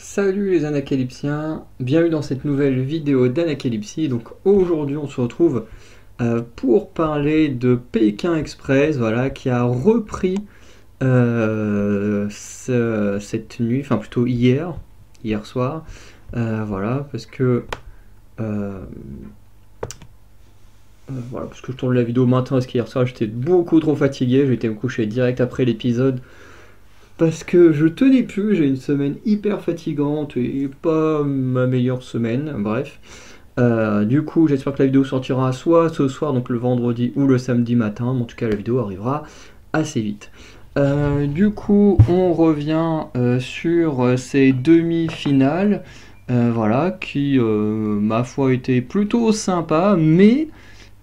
Salut les anacalypsiens, bienvenue dans cette nouvelle vidéo d'Anacalypsie. Donc aujourd'hui on se retrouve pour parler de Pékin Express, voilà, qui a repris cette nuit, enfin plutôt hier soir, voilà, euh, voilà, parce que je tourne la vidéo maintenant, parce qu'hier soir j'étais beaucoup trop fatigué, j'ai été me coucher direct après l'épisode. Parce que je tenais plus, j'ai une semaine hyper fatigante et pas ma meilleure semaine, bref. Du coup, j'espère que la vidéo sortira soit ce soir, donc le vendredi ou le samedi matin, mais en tout cas la vidéo arrivera assez vite. Du coup, on revient sur ces demi-finales, voilà, qui, ma foi, étaient plutôt sympas, mais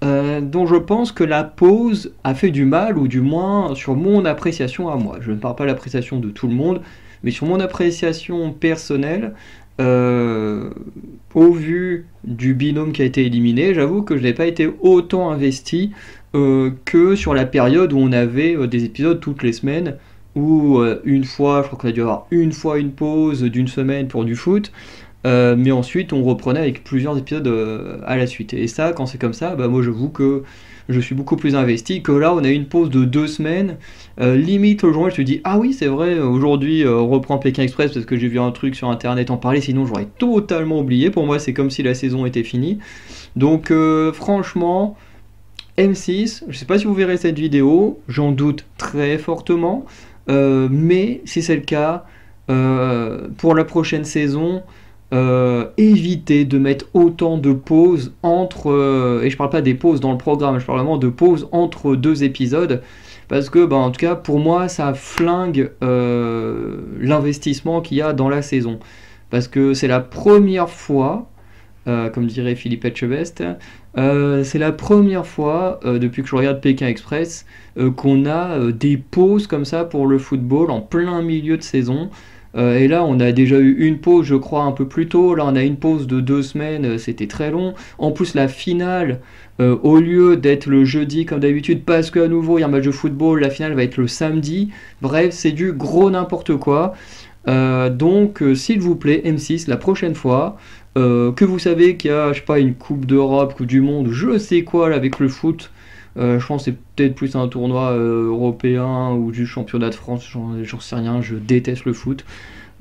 dont je pense que la pause a fait du mal, ou du moins sur mon appréciation à moi. Je ne parle pas de l'appréciation de tout le monde, mais sur mon appréciation personnelle, euh, au vu du binôme qui a été éliminé, j'avoue que je n'ai pas été autant investi que sur la période où on avait des épisodes toutes les semaines, où une fois, je crois qu'on a dû avoir une fois une pause d'une semaine pour du foot, mais ensuite on reprenait avec plusieurs épisodes à la suite. Et ça, quand c'est comme ça, bah moi j'avoue que je suis beaucoup plus investi que là. On a eu une pause de 2 semaines. Limite le jour je me dis ah oui c'est vrai, aujourd'hui on reprend Pékin Express parce que j'ai vu un truc sur internet en parler, sinon j'aurais totalement oublié. Pour moi c'est comme si la saison était finie. Donc franchement, M6, je sais pas si vous verrez cette vidéo, j'en doute très fortement, mais si c'est le cas, pour la prochaine saison, éviter de mettre autant de pauses entre, et je parle pas des pauses dans le programme, je parle vraiment de pauses entre deux épisodes, parce que, bah, en tout cas, pour moi, ça flingue l'investissement qu'il y a dans la saison. Parce que c'est la première fois, comme dirait Philippe Etchebest, c'est la première fois depuis que je regarde Pékin Express qu'on a des pauses comme ça pour le football en plein milieu de saison. Et là, on a déjà eu une pause, je crois, un peu plus tôt. Là, on a une pause de 2 semaines, c'était très long. En plus, la finale, au lieu d'être le jeudi comme d'habitude, parce qu'à nouveau, il y a un match de football, la finale va être le samedi. Bref, c'est du gros n'importe quoi. Donc, s'il vous plaît, M6, la prochaine fois, que vous savez qu'il y a, je sais pas, une Coupe d'Europe, Coupe du Monde, je sais quoi, là, avec le foot, je pense que c'est peut-être plus un tournoi européen ou du championnat de France, j'en sais rien, je déteste le foot.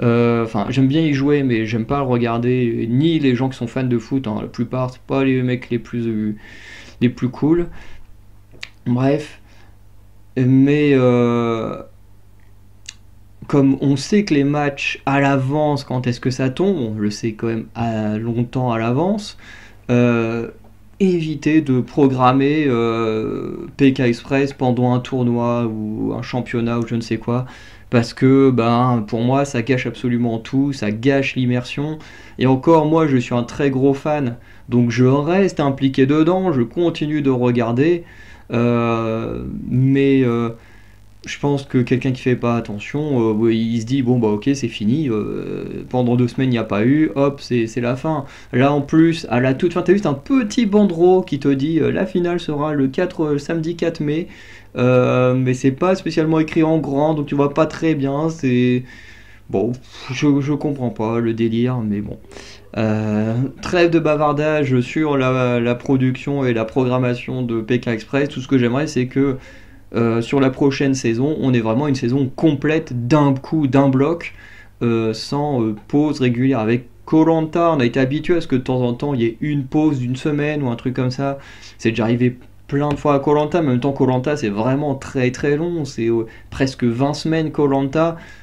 Enfin, j'aime bien y jouer, mais j'aime pas le regarder, ni les gens qui sont fans de foot, hein, la plupart, c'est pas les mecs les plus cool. Bref, mais comme on sait que les matchs à l'avance, quand est-ce que ça tombe, on le sait quand même à longtemps à l'avance, euh, éviter de programmer PK Express pendant un tournoi ou un championnat ou je ne sais quoi, parce que ben, pour moi ça gâche absolument tout, ça gâche l'immersion. Et encore, moi je suis un très gros fan, donc je reste impliqué dedans, je continue de regarder, mais je pense que quelqu'un qui fait pas attention, ouais, il se dit bon bah ok c'est fini, pendant 2 semaines il n'y a pas eu, hop c'est la fin. Là en plus à la toute fin t'as juste un petit bandeau qui te dit la finale sera le samedi 4 mai, mais c'est pas spécialement écrit en grand donc tu vois pas très bien, c'est bon, je comprends pas le délire, mais bon. Trêve de bavardage sur la production et la programmation de Pékin Express. Tout ce que j'aimerais c'est que sur la prochaine saison, on est vraiment une saison complète d'un coup, d'un bloc, sans pause régulière. Avec koh, on a été habitué à ce que de temps en temps il y ait une pause d'une semaine ou un truc comme ça. C'est déjà arrivé plein de fois à koh, mais en même temps koh c'est vraiment très très long, c'est presque 20 semaines koh.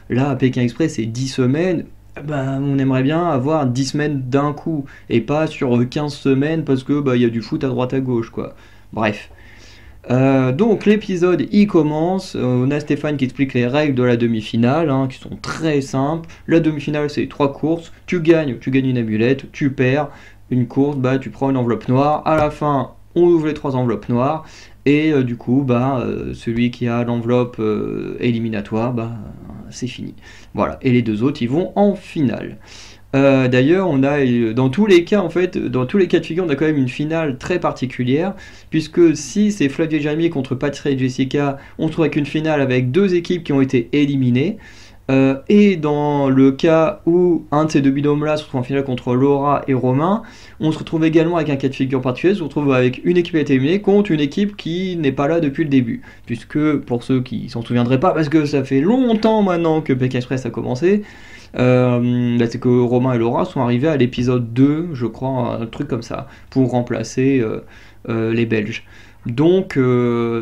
Là à Pékin Express c'est 10 semaines. Ben, on aimerait bien avoir 10 semaines d'un coup et pas sur 15 semaines parce que bah, y a du foot à droite à gauche quoi. Bref. Donc l'épisode il commence, on a Stéphane qui explique les règles de la demi-finale, hein, qui sont très simples. La demi-finale c'est 3 courses, tu gagnes une amulette, tu perds une course, bah tu prends une enveloppe noire, à la fin on ouvre les 3 enveloppes noires, et du coup bah celui qui a l'enveloppe éliminatoire, bah c'est fini. Voilà, et les deux autres ils vont en finale. D'ailleurs, on a dans tous les cas en fait, dans tous les cas de figure, on a quand même une finale très particulière, puisque si c'est Flavie et Jamie contre Patrick et Jessica, on se trouve avec une finale avec deux équipes qui ont été éliminées. Et dans le cas où un de ces deux binômes-là se retrouve en finale contre Laura et Romain, on se retrouve également avec un cas de figure particulier, on se retrouve avec une équipe qui a été éliminée contre une équipe qui n'est pas là depuis le début. Puisque, pour ceux qui s'en souviendraient pas, parce que ça fait longtemps maintenant que Pékin Express a commencé, c'est que Romain et Laura sont arrivés à l'épisode 2, je crois, un truc comme ça, pour remplacer les Belges. Donc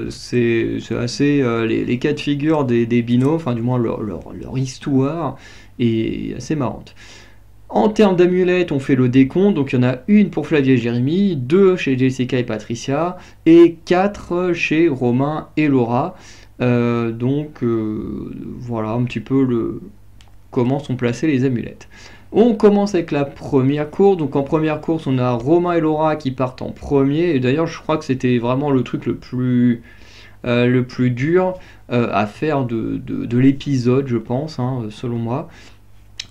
c'est assez les cas de figure des binômes, enfin du moins leur histoire est assez marrante. En termes d'amulettes, on fait le décompte, donc il y en a une pour Flavie et Jérémy, deux chez Jessica et Patricia, et quatre chez Romain et Laura. Voilà un petit peu comment sont placées les amulettes. On commence avec la première course. Donc en première course, on a Romain et Laura qui partent en premier. Et d'ailleurs, je crois que c'était vraiment le truc le plus dur à faire de l'épisode, je pense, hein, selon moi.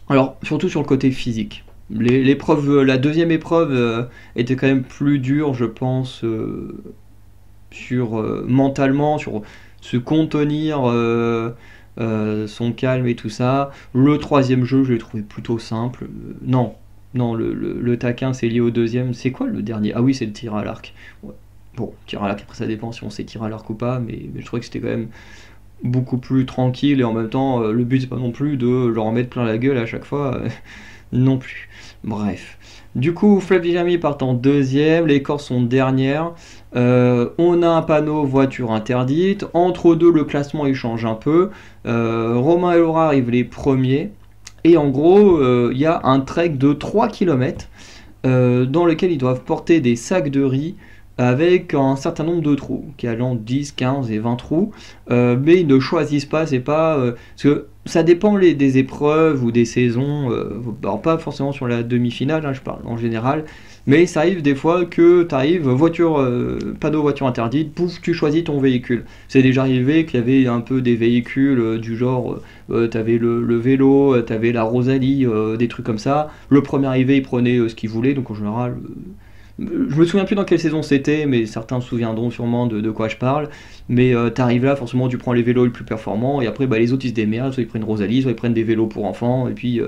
Alors, surtout sur le côté physique. La deuxième épreuve était quand même plus dure, je pense, mentalement, sur se contenir. Son calme et tout ça. Le troisième jeu, je l'ai trouvé plutôt simple. Non, non, le taquin, c'est lié au deuxième. C'est quoi le dernier? Ah oui, c'est le tir à l'arc. Ouais. Bon, tir à l'arc, après ça dépend si on sait tirer à l'arc ou pas, mais je trouvais que c'était quand même beaucoup plus tranquille, et en même temps, le but, c'est pas non plus de leur en mettre plein la gueule à chaque fois. Non plus. Bref. Du coup, Flavie et Jérémy partent en deuxième, les Corses sont dernières. On a un panneau voiture interdite. Entre deux, le classement il change un peu. Romain et Laura arrivent les premiers. Et en gros, il y a un trek de 3 km dans lequel ils doivent porter des sacs de riz avec un certain nombre de trous, qui allant 10, 15 et 20 trous, mais ils ne choisissent pas, c'est pas... parce que ça dépend des épreuves ou des saisons, alors pas forcément sur la demi-finale, hein, je parle en général, mais ça arrive des fois que tu arrives, panneau voiture interdite, pouf, tu choisis ton véhicule. C'est déjà arrivé qu'il y avait un peu des véhicules du genre, t'avais le vélo, t'avais la Rosalie, des trucs comme ça. Le premier arrivé, il prenait ce qu'il voulait, donc en général... je me souviens plus dans quelle saison c'était, mais certains se souviendront sûrement de quoi je parle. Mais t'arrives là, forcément, tu prends les vélos les plus performants, et après, les autres ils se démerdent, soit ils prennent Rosalie, soit ils prennent des vélos pour enfants, et puis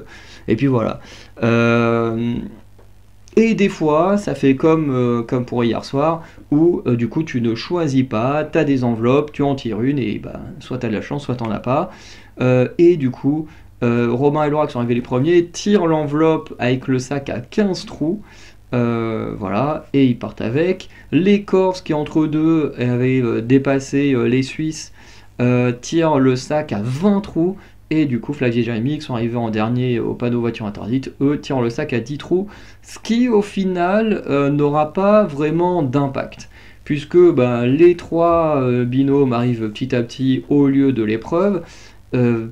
voilà. Et des fois, ça fait comme pour hier soir, où du coup tu ne choisis pas, t'as des enveloppes, tu en tires une, et soit t'as de la chance, soit t'en as pas. Et du coup, Romain et Laura qui sont arrivés les premiers, tirent l'enveloppe avec le sac à 15 trous. Voilà, et ils partent avec. Les Corses qui entre deux avaient dépassé les Suisses tirent le sac à 20 trous. Et du coup, Flavie et Jérémy, qui sont arrivés en dernier au panneau voiture interdite, eux tirent le sac à 10 trous. Ce qui, au final, n'aura pas vraiment d'impact. Puisque les trois binômes arrivent petit à petit au lieu de l'épreuve.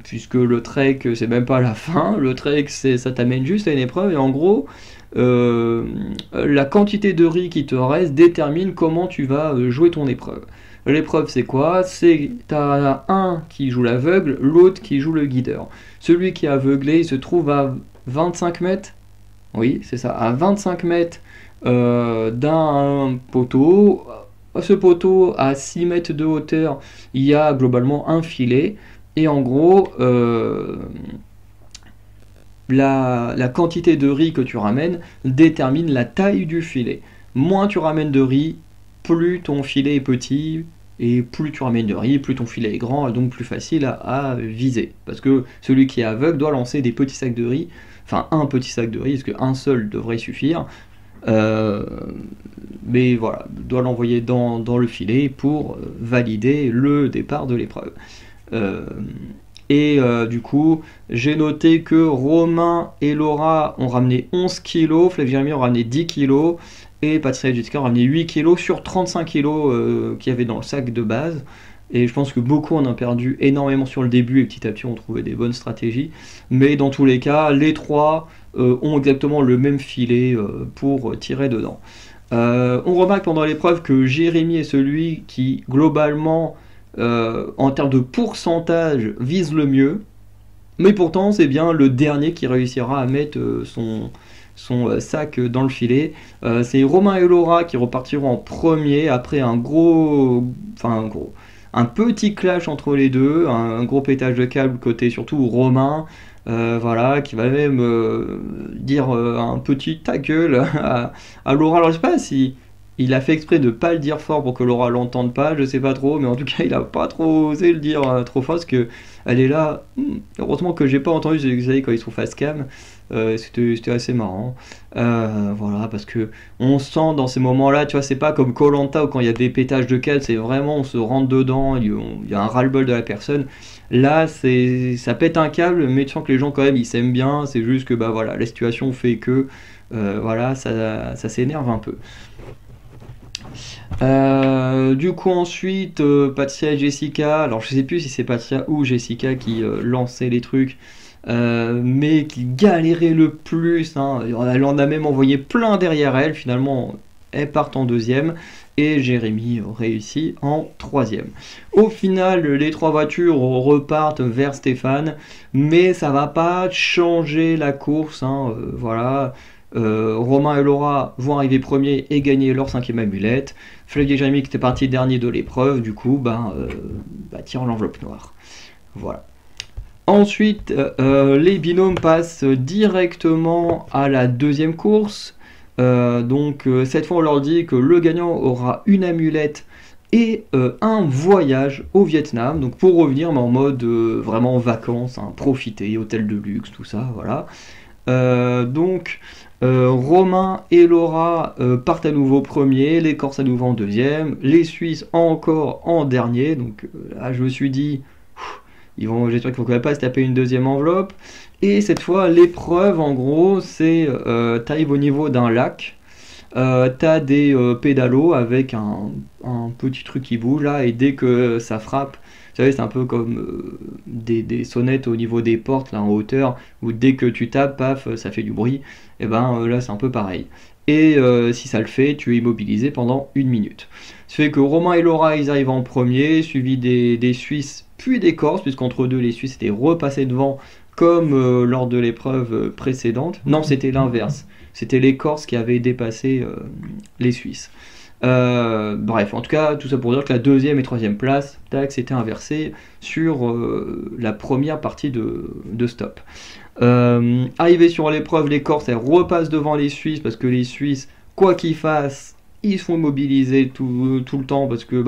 Puisque le trek, c'est même pas la fin. Le trek, ça t'amène juste à une épreuve. Et en gros... la quantité de riz qui te reste détermine comment tu vas jouer ton épreuve. L'épreuve c'est quoi? C'est t'as un qui joue l'aveugle, l'autre qui joue le guideur. Celui qui est aveuglé il se trouve à 25 mètres, oui c'est ça, à 25 mètres d'un poteau. Ce poteau à 6 mètres de hauteur, il y a globalement un filet, et en gros la quantité de riz que tu ramènes détermine la taille du filet. Moins tu ramènes de riz, plus ton filet est petit, et plus tu ramènes de riz, plus ton filet est grand, et donc plus facile à viser. Parce que celui qui est aveugle doit lancer des petits sacs de riz, enfin un petit sac de riz, parce qu'un seul devrait suffire. Mais voilà, doit l'envoyer dans le filet pour valider le départ de l'épreuve. Du coup, j'ai noté que Romain et Laura ont ramené 11 kg, Flavie et Jérémy ont ramené 10 kg, et Patricia et Jessica ont ramené 8 kg sur 35 kg qu'il y avait dans le sac de base. Et je pense que beaucoup en ont perdu énormément sur le début, et petit à petit ont trouvé des bonnes stratégies. Mais dans tous les cas, les trois ont exactement le même filet pour tirer dedans. On remarque pendant l'épreuve que Jérémy est celui qui, globalement, en termes de pourcentage, vise le mieux, mais pourtant c'est bien le dernier qui réussira à mettre son sac dans le filet. C'est Romain et Laura qui repartiront en premier après un un petit clash entre les deux, un gros pétage de câble côté surtout Romain, voilà, qui va même dire un petit ta gueule à Laura. Alors je sais pas si il a fait exprès de pas le dire fort pour que Laura l'entende pas, je sais pas trop, mais en tout cas il a pas trop osé le dire trop fort parce que elle est là. Heureusement que j'ai pas entendu, vous savez, quand ils sont face cam, c'était assez marrant. Voilà, parce que on sent dans ces moments-là, tu vois, c'est pas comme koh où quand il y a des pétages de câble, c'est vraiment on se rentre dedans, il y a un ras-le-bol de la personne. Là, ça pète un câble, mais tu sens que les gens quand même ils s'aiment bien, c'est juste que bah voilà, la situation fait que voilà, ça s'énerve un peu. Du coup ensuite Patricia et Jessica, alors je sais plus si c'est Patricia ou Jessica qui lançait les trucs, mais qui galérait le plus, hein. Elle en a même envoyé plein derrière elle, finalement elles partent en deuxième et Jérémy réussit en troisième. Au final les trois voitures repartent vers Stéphane, mais ça va pas changer la course, hein, voilà. Romain et Laura vont arriver premiers et gagner leur cinquième amulette. Flavie et Jérémy qui étaient partis dernier de l'épreuve, du coup, tirent l'enveloppe noire. Voilà. Ensuite, les binômes passent directement à la deuxième course. Cette fois, on leur dit que le gagnant aura une amulette et un voyage au Vietnam. Donc pour revenir, mais en mode vraiment vacances, hein, profiter, hôtel de luxe, tout ça, voilà. Romain et Laura partent à nouveau premiers, les Corses à nouveau en deuxième, les Suisses encore en dernier. Donc là, je me suis dit, j'espère qu'il ne faut quand même pas se taper une deuxième enveloppe. Et cette fois, l'épreuve, en gros, c'est t'arrives au niveau d'un lac, t'as des pédalos avec un petit truc qui bouge là, et dès que ça frappe, vous savez, c'est un peu comme des sonnettes au niveau des portes là en hauteur, où dès que tu tapes, paf, ça fait du bruit. Et là, c'est un peu pareil. Et si ça le fait, tu es immobilisé pendant 1 minute. Ce fait que Romain et Laura, ils arrivent en premier, suivi des Suisses, puis des Corses, puisqu'entre deux, les Suisses étaient repassés devant, comme lors de l'épreuve précédente. Non, c'était l'inverse. C'était les Corses qui avaient dépassé les Suisses. Bref, en tout cas, tout ça pour dire que la deuxième et troisième place, tac, c'était inversé sur la première partie de stop. Arrivé sur l'épreuve, les Corses, elles repassent devant les Suisses parce que les Suisses, quoi qu'ils fassent, ils sont mobilisés tout le temps parce que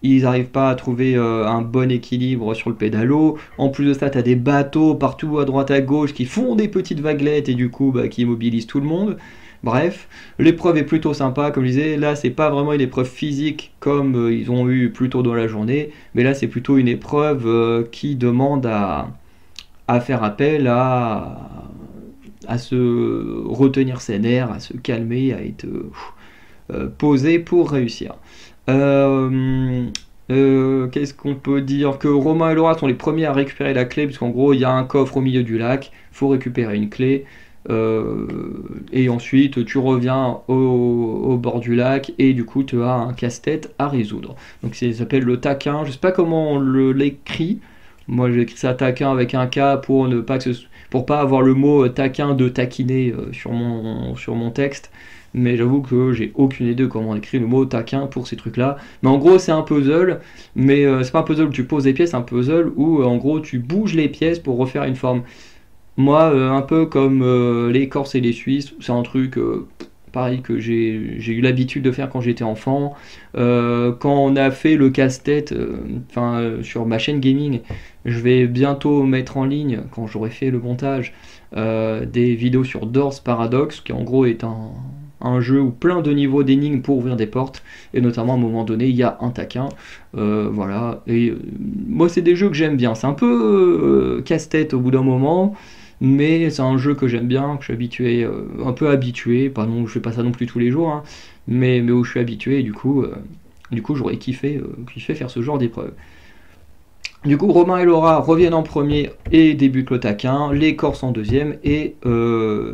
ils n'arrivent pas à trouver un bon équilibre sur le pédalo. En plus de ça, tu as des bateaux partout à droite à gauche qui font des petites vaguelettes et du coup qui immobilisent tout le monde. Bref, l'épreuve est plutôt sympa, comme je disais, là c'est pas vraiment une épreuve physique comme ils ont eu plus tôt dans la journée, mais là c'est plutôt une épreuve qui demande à faire appel à se retenir ses nerfs, à se calmer, à être posé pour réussir. Qu'est-ce qu'on peut dire? Que Romain et Laura sont les premiers à récupérer la clé, puisqu'en gros il y a un coffre au milieu du lac, il faut récupérer une clé. Et ensuite tu reviens au bord du lac et du coup tu as un casse-tête à résoudre. Donc ça s'appelle le taquin, je sais pas comment on l'écrit. Moi j'ai écrit ça taquin avec un K pour ne pas pour pas avoir le mot taquin de taquiner sur mon texte. Mais j'avoue que j'ai aucune idée de comment on écrit le mot taquin pour ces trucs là. Mais en gros c'est un puzzle, mais c'est pas un puzzle où tu poses des pièces, c'est un puzzle où en gros tu bouges les pièces pour refaire une forme. Moi, un peu comme les Corses et les Suisses, c'est un truc pareil que j'ai eu l'habitude de faire quand j'étais enfant. Quand on a fait le casse-tête, sur ma chaîne gaming, je vais bientôt mettre en ligne, quand j'aurai fait le montage, des vidéos sur Doors Paradox, qui en gros est un jeu où plein de niveaux d'énigmes pour ouvrir des portes, et notamment à un moment donné il y a un taquin, voilà, et moi c'est des jeux que j'aime bien, c'est un peu casse-tête au bout d'un moment, mais c'est un jeu que j'aime bien, que je suis habitué, un peu habitué, pas non, je fais pas ça non plus tous les jours, hein, mais où je suis habitué, et du coup j'aurais kiffé faire ce genre d'épreuve. Du coup, Romain et Laura reviennent en premier et débutent le taquin, les Corses en deuxième, et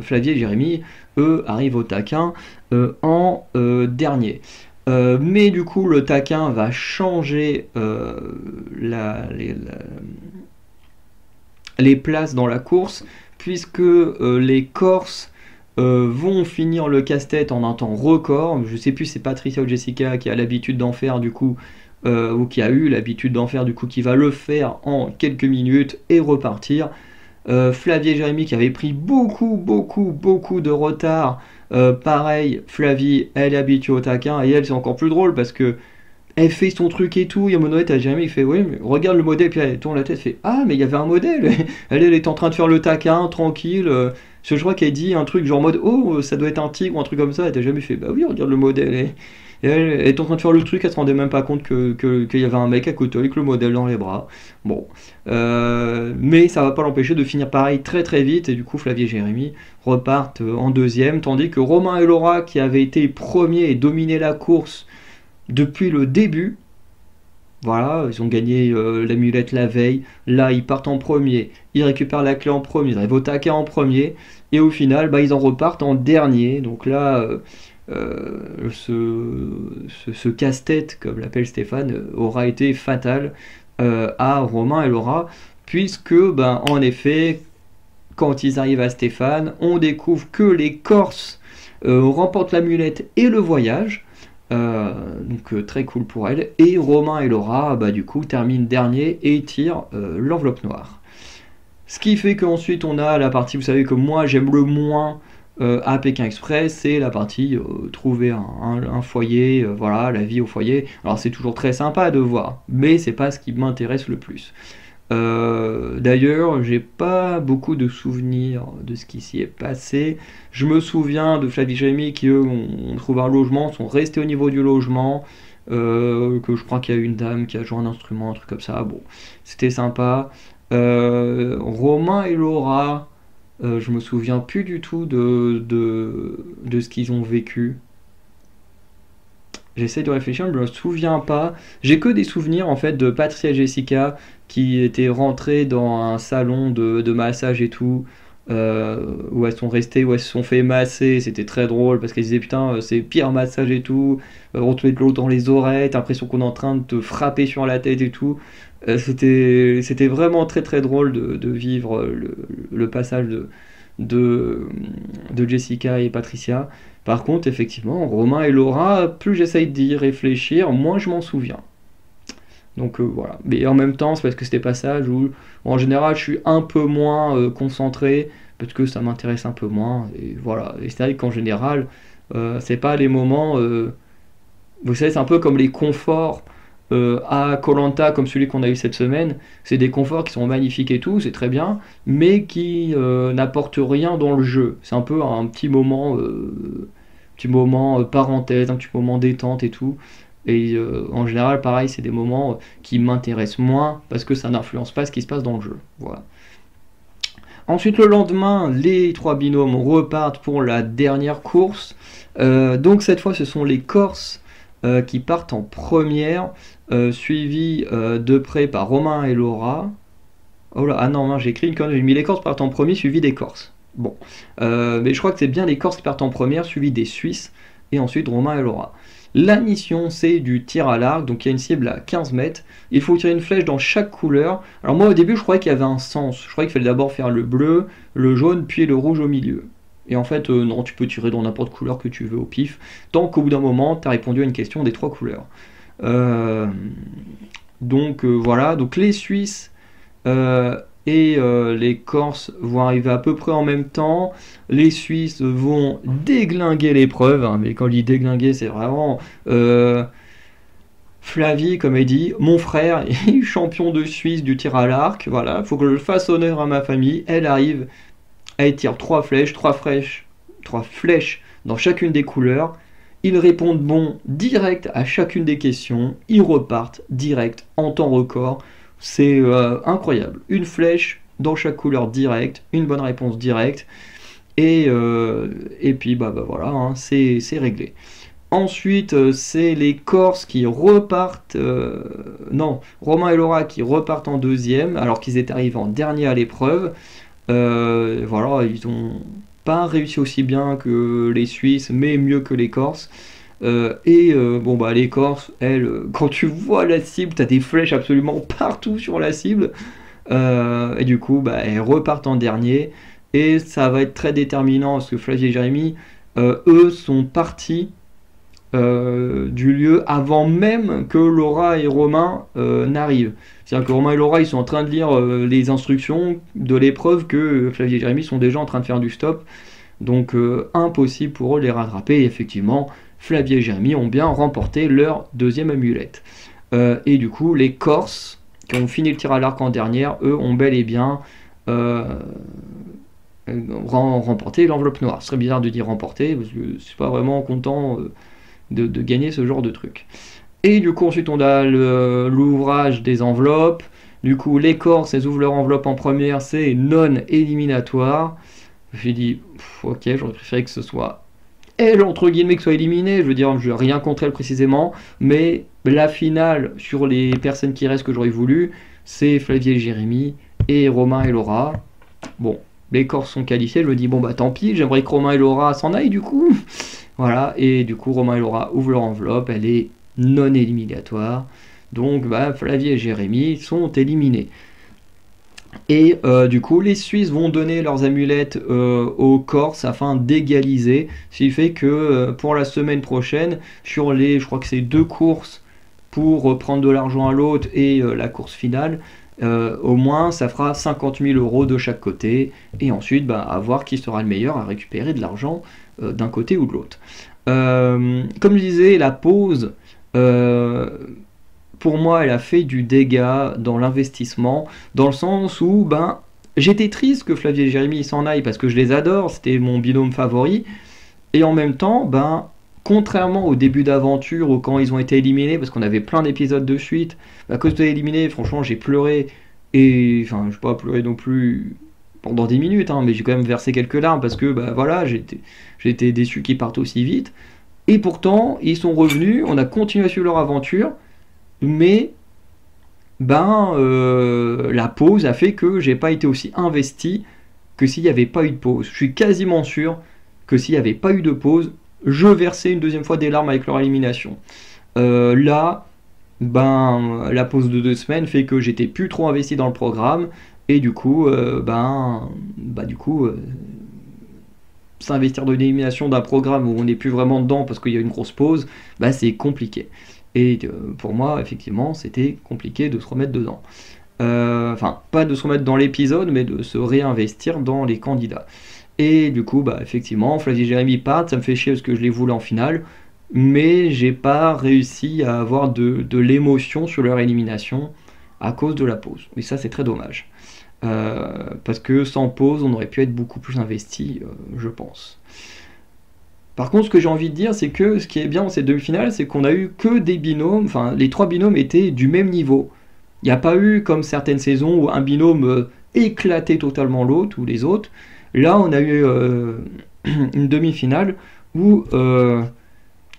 Flavie et Jérémy, eux, arrivent au taquin en dernier. Mais du coup, le taquin va changer les places dans la course, puisque les Corses vont finir le casse-tête en un temps record. Je sais plus si c'est Patricia ou Jessica qui a l'habitude d'en faire, du coup ou qui a eu l'habitude d'en faire, du coup qui va le faire en quelques minutes et repartir. Flavie et Jérémy qui avaient pris beaucoup de retard. Pareil, Flavie, elle est habituée au taquin et elle c'est encore plus drôle parce que elle fait son truc et tout, il y a mon à Jérémy, il fait oui, mais regarde le modèle, puis elle tourne la tête, fait ah, mais il y avait un modèle. Elle est en train de faire le taquin, tranquille. Je crois qu'elle dit un truc genre mode oh, ça doit être un tigre ou un truc comme ça. Elle t'a jamais fait bah oui, regarde le modèle. Et elle est en train de faire le truc, elle se rendait même pas compte qu'il y avait un mec à côté avec le modèle dans les bras. Bon. Mais ça va pas l'empêcher de finir pareil très vite, et du coup Flavie et Jérémy repartent en deuxième, tandis que Romain et Laura, qui avaient été premiers et dominé la course depuis le début, voilà, ils ont gagné l'amulette la veille, là ils partent en premier, ils récupèrent la clé en premier, ils arrivent au taquet en premier, et au final ils en repartent en dernier. Donc là, ce casse-tête, comme l'appelle Stéphane, aura été fatal à Romain et Laura, puisque en effet, quand ils arrivent à Stéphane, on découvre que les Corses remportent l'amulette et le voyage. Donc très cool pour elle. Et Romain et Laura, du coup, terminent dernier et tirent l'enveloppe noire. Ce qui fait qu'ensuite on a la partie, vous savez que moi j'aime le moins à Pékin Express, c'est la partie trouver un foyer, voilà, la vie au foyer. Alors c'est toujours très sympa de voir, mais c'est pas ce qui m'intéresse le plus. D'ailleurs, j'ai pas beaucoup de souvenirs de ce qui s'y est passé. Je me souviens de Flavie et Jérémy qui, eux, ont trouvé un logement, sont restés au niveau du logement. Que je crois qu'il y a une dame qui a joué un instrument, un truc comme ça. Bon, c'était sympa. Romain et Laura, je me souviens plus du tout de ce qu'ils ont vécu. J'essaie de réfléchir, je me souviens pas. J'ai que des souvenirs en fait de Patricia et Jessica qui étaient rentrées dans un salon de massage et tout, où elles sont restées, où elles se sont fait masser. C'était très drôle parce qu'elles disaient putain, c'est pire massage et tout. On te met de l'eau dans les oreilles, t'as l'impression qu'on est en train de te frapper sur la tête et tout. C'était vraiment très drôle de vivre le passage de, de Jessica et Patricia. Par contre, effectivement, Romain et Laura, plus j'essaye d'y réfléchir, moins je m'en souviens. Donc voilà. Mais en même temps, c'est parce que c'était passages où, en général, je suis un peu moins concentré, parce que ça m'intéresse un peu moins. Et voilà. Et c'est vrai qu'en général, c'est pas les moments. Vous savez, c'est un peu comme les conforts à koh comme celui qu'on a eu cette semaine. C'est des conforts qui sont magnifiques et tout, c'est très bien, mais qui n'apportent rien dans le jeu. C'est un peu un petit moment parenthèse, un petit moment détente et tout. Et en général, pareil, c'est des moments qui m'intéressent moins parce que ça n'influence pas ce qui se passe dans le jeu. Voilà. Ensuite, le lendemain, les trois binômes repartent pour la dernière course. Donc cette fois, ce sont les Corses qui partent en première, suivis de près par Romain et Laura. Oh là, ah non, j'ai écrit une connerie, j'ai mis les Corses partent en premier, suivi des Corses. Bon, mais je crois que c'est bien les Corses qui partent en première, suivi des Suisses, et ensuite Romain et Laura. La mission, c'est du tir à l'arc, donc il y a une cible à 15 mètres. Il faut tirer une flèche dans chaque couleur. Alors moi, au début, je croyais qu'il y avait un sens. Je croyais qu'il fallait d'abord faire le bleu, le jaune, puis le rouge au milieu. Et en fait, non, tu peux tirer dans n'importe quelle couleur que tu veux au pif, tant qu'au bout d'un moment, tu as répondu à une question des trois couleurs. Donc voilà, donc les Suisses et les Corses vont arriver à peu près en même temps. Les Suisses vont déglinguer l'épreuve, hein, mais quand je dis déglinguer, c'est vraiment Flavie, comme elle dit, mon frère est champion de Suisse du tir à l'arc. Voilà, faut que je fasse honneur à ma famille. Elle arrive, elle tire trois flèches dans chacune des couleurs. Ils répondent bon direct à chacune des questions. Ils repartent direct en temps record. C'est incroyable. Une flèche dans chaque couleur direct, une bonne réponse directe. Et puis voilà, hein, c'est réglé. Ensuite, c'est les Corses qui repartent. Non, Romain et Laura qui repartent en deuxième, alors qu'ils étaient arrivés en dernier à l'épreuve. Voilà, ils ont pas réussi aussi bien que les Suisses, mais mieux que les Corses. Les Corses, elles, quand tu vois la cible, t'as des flèches absolument partout sur la cible. Et du coup, elles repartent en dernier. Et ça va être très déterminant parce que Flavie et Jérémy, eux, sont partis du lieu avant même que Laura et Romain n'arrivent. C'est-à-dire que Romain et Laura, ils sont en train de lire les instructions de l'épreuve que Flavie et Jérémy sont déjà en train de faire du stop. Donc impossible pour eux de les rattraper. Et effectivement, Flavie et Jérémy ont bien remporté leur deuxième amulette. Et du coup, les Corses, qui ont fini le tir à l'arc en dernière, eux ont bel et bien remporté l'enveloppe noire. Ce serait bizarre de dire remporter, parce que je suis pas vraiment content de gagner ce genre de truc. Et du coup, ensuite, on a l'ouvrage des enveloppes. Du coup, les Corses, elles ouvrent leur enveloppe en première, c'est non éliminatoire. J'ai dit, ok, j'aurais préféré que ce soit elle, entre guillemets, que soit éliminée. Je veux dire, je n'ai rien contre elle précisément, mais la finale sur les personnes qui restent que j'aurais voulu, c'est Flavie et Jérémy et Romain et Laura. Bon, les Corses sont qualifiés, je me dis, bon bah tant pis, j'aimerais que Romain et Laura s'en aillent du coup. Voilà, et du coup, Romain et Laura ouvrent leur enveloppe, elle est non éliminatoire. Donc, bah, Flavie et Jérémy sont éliminés. Et du coup, les Suisses vont donner leurs amulettes aux Corses afin d'égaliser. Ce qui fait que pour la semaine prochaine, sur les, je crois que c'est 2 courses pour prendre de l'argent à l'autre et la course finale, au moins ça fera 50 000 € de chaque côté. Et ensuite, bah, à voir qui sera le meilleur à récupérer de l'argent d'un côté ou de l'autre. Comme je disais, la pause... pour moi, elle a fait du dégât dans l'investissement, dans le sens où ben, j'étais triste que Flavie et Jérémy s'en aillent parce que je les adore, c'était mon binôme favori, et en même temps, ben, contrairement au début d'aventure ou quand ils ont été éliminés, parce qu'on avait plein d'épisodes de suite, à cause de éliminés, franchement, j'ai pleuré, et enfin, je ne vais pas pleurer non plus pendant 10 minutes, hein, mais j'ai quand même versé quelques larmes parce que ben, voilà, j'étais déçu qu'ils partent aussi vite, et pourtant, ils sont revenus, on a continué à suivre leur aventure. Mais ben, la pause a fait que j'ai pas été aussi investi que s'il n'y avait pas eu de pause. Je suis quasiment sûr que s'il n'y avait pas eu de pause, je versais une deuxième fois des larmes avec leur élimination. Là, ben, la pause de 2 semaines fait que j'étais plus trop investi dans le programme et du coup, s'investir dans une élimination d'un programme où on n'est plus vraiment dedans parce qu'il y a une grosse pause, bah, c'est compliqué. Et pour moi, effectivement, c'était compliqué de se remettre dedans. Enfin, pas de se remettre dans l'épisode, mais de se réinvestir dans les candidats. Et du coup, bah, effectivement, Flavie et Jérémy partent, ça me fait chier parce que je les voulais en finale, mais j'ai pas réussi à avoir de l'émotion sur leur élimination à cause de la pause. Et ça, c'est très dommage. Parce que sans pause, on aurait pu être beaucoup plus investi, je pense. Par contre, ce que j'ai envie de dire, c'est que ce qui est bien dans cette demi-finale, c'est qu'on a eu que des binômes, enfin, les 3 binômes étaient du même niveau. Il n'y a pas eu, comme certaines saisons, où un binôme éclatait totalement l'autre ou les autres. Là, on a eu une demi-finale où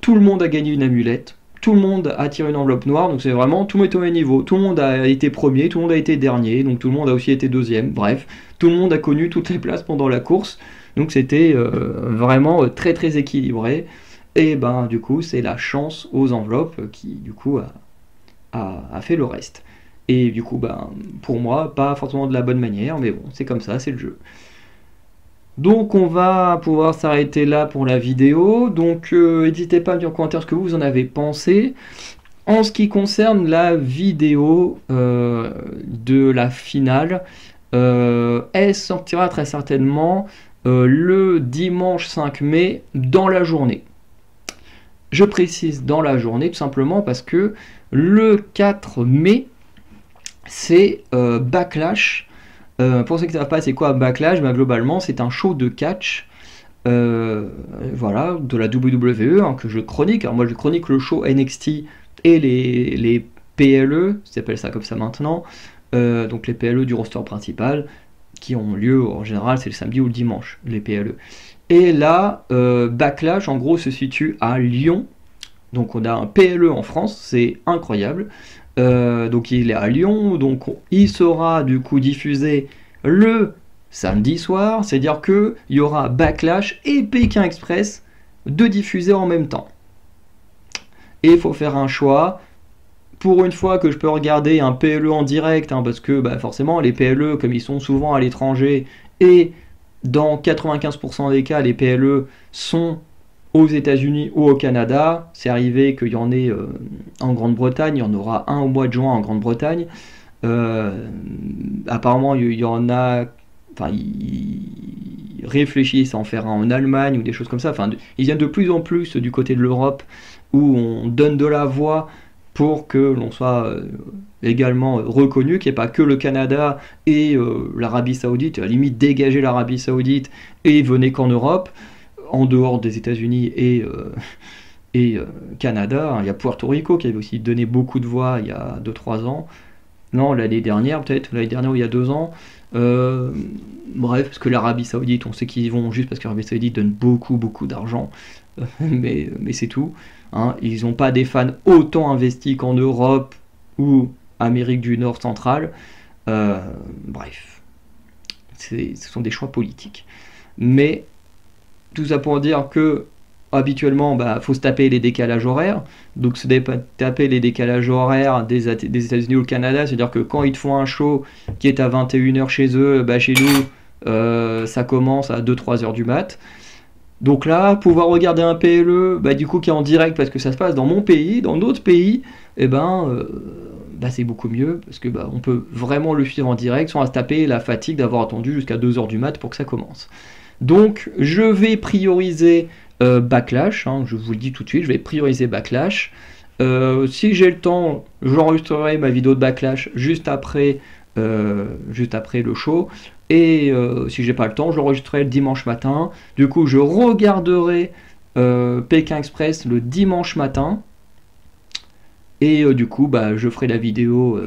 tout le monde a gagné une amulette, tout le monde a tiré une enveloppe noire, donc c'est vraiment tout le monde est au même niveau. Tout le monde a été premier, tout le monde a été dernier, donc tout le monde a aussi été deuxième. Bref, tout le monde a connu toutes les places pendant la course. Donc c'était vraiment très très équilibré. Et ben du coup c'est la chance aux enveloppes qui du coup a fait le reste. Et du coup ben pour moi pas forcément de la bonne manière, mais bon c'est comme ça, c'est le jeu. Donc on va pouvoir s'arrêter là pour la vidéo. Donc n'hésitez pas à me dire en commentaire ce que vous en avez pensé. En ce qui concerne la vidéo de la finale, elle sortira très certainement le dimanche 5 mai dans la journée. Je précise dans la journée tout simplement parce que le 4 mai c'est Backlash. Pour ceux qui ne savent pas c'est quoi Backlash, ben, globalement c'est un show de catch voilà, de la WWE hein, que je chronique. Alors moi je chronique le show NXT et les PLE, ça s'appelle ça comme ça maintenant, donc les PLE du roster principal qui ont lieu en général c'est le samedi ou le dimanche, les PLE. Et là, Backlash en gros se situe à Lyon, donc on a un PLE en France, c'est incroyable. Donc il est à Lyon, donc il sera du coup diffusé le samedi soir, c'est-à-dire qu'il y aura Backlash et Pékin Express de diffuser en même temps. Et il faut faire un choix. Pour une fois que je peux regarder un PLE en direct, hein, parce que bah, forcément les PLE, comme ils sont souvent à l'étranger, et dans 95% des cas, les PLE sont aux États-Unis ou au Canada. C'est arrivé qu'il y en ait en Grande-Bretagne, il y en aura un au mois de juin en Grande-Bretagne. Apparemment, il y en a. Enfin, ils réfléchissent à en faire un en Allemagne ou des choses comme ça. Enfin, il vient de plus en plus du côté de l'Europe où on donne de la voix pour que l'on soit également reconnu, qu'il n'y ait pas que le Canada et l'Arabie Saoudite, à la limite dégager l'Arabie Saoudite et venez qu'en Europe, en dehors des États-Unis et Canada. Il y a Puerto Rico qui avait aussi donné beaucoup de voix il y a 2-3 ans. Non, l'année dernière peut-être, l'année dernière ou il y a 2 ans. Euh, Bref, parce que l'Arabie Saoudite, on sait qu'ils y vont juste parce que l'Arabie Saoudite donne beaucoup d'argent, mais c'est tout. Hein. Ils n'ont pas des fans autant investis qu'en Europe ou Amérique du Nord centrale. Bref, ce sont des choix politiques. Mais tout ça pour dire que habituellement, faut se taper les décalages horaires. Donc, se taper les décalages horaires des États-Unis ou le Canada, c'est-à-dire que quand ils te font un show qui est à 21h chez eux, chez nous, ça commence à 2-3 heures du mat. Donc là, pouvoir regarder un PLE, du coup, qui est en direct parce que ça se passe dans mon pays, dans d'autres pays, c'est beaucoup mieux parce que on peut vraiment le suivre en direct sans se taper la fatigue d'avoir attendu jusqu'à 2h du mat pour que ça commence. Donc, je vais prioriser Backlash, hein, je vous le dis tout de suite, je vais prioriser Backlash. Si j'ai le temps, j'enregistrerai ma vidéo de Backlash juste après le show. Et si j'ai pas le temps, je l'enregistrerai le dimanche matin. Du coup, je regarderai Pékin Express le dimanche matin. Et du coup, je ferai la vidéo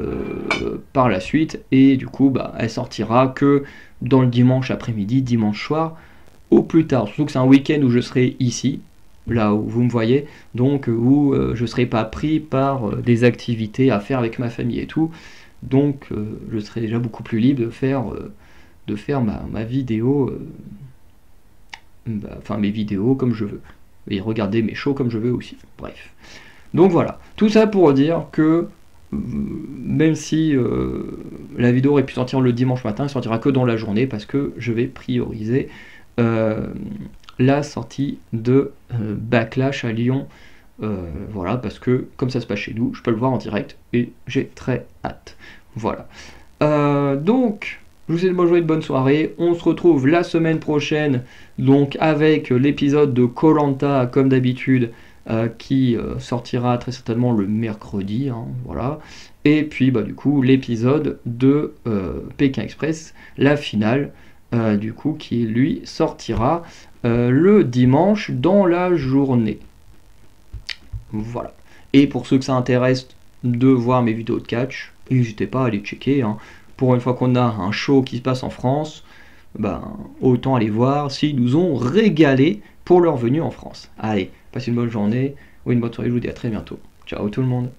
par la suite. Et du coup, elle sortira que dans le dimanche après-midi, dimanche soir, au plus tard. Surtout que c'est un week-end où je serai ici, là où vous me voyez, donc où je ne serai pas pris par des activités à faire avec ma famille et tout. Donc je serai déjà beaucoup plus libre de faire ma vidéo, mes vidéos comme je veux. Et regarder mes shows comme je veux aussi. Bref. Donc voilà. Tout ça pour dire que même si la vidéo aurait pu sortir le dimanche matin, elle sortira que dans la journée parce que je vais prioriser la sortie de Backlash à Lyon. Voilà, parce que comme ça se passe chez nous, je peux le voir en direct et j'ai très hâte. Voilà. Donc, je vous souhaite une bonne soirée. On se retrouve la semaine prochaine, donc avec l'épisode de Koh-Lanta, comme d'habitude, qui sortira très certainement le mercredi. Hein, voilà. Et puis, du coup, l'épisode de Pékin Express, la finale, du coup, qui lui sortira le dimanche dans la journée. Voilà. Et pour ceux que ça intéresse de voir mes vidéos de catch, n'hésitez pas à aller checker. Hein. Pour une fois qu'on a un show qui se passe en France, autant aller voir s'ils nous ont régalé pour leur venue en France. Allez, passez une bonne journée ou une bonne soirée, je vous dis à très bientôt. Ciao tout le monde.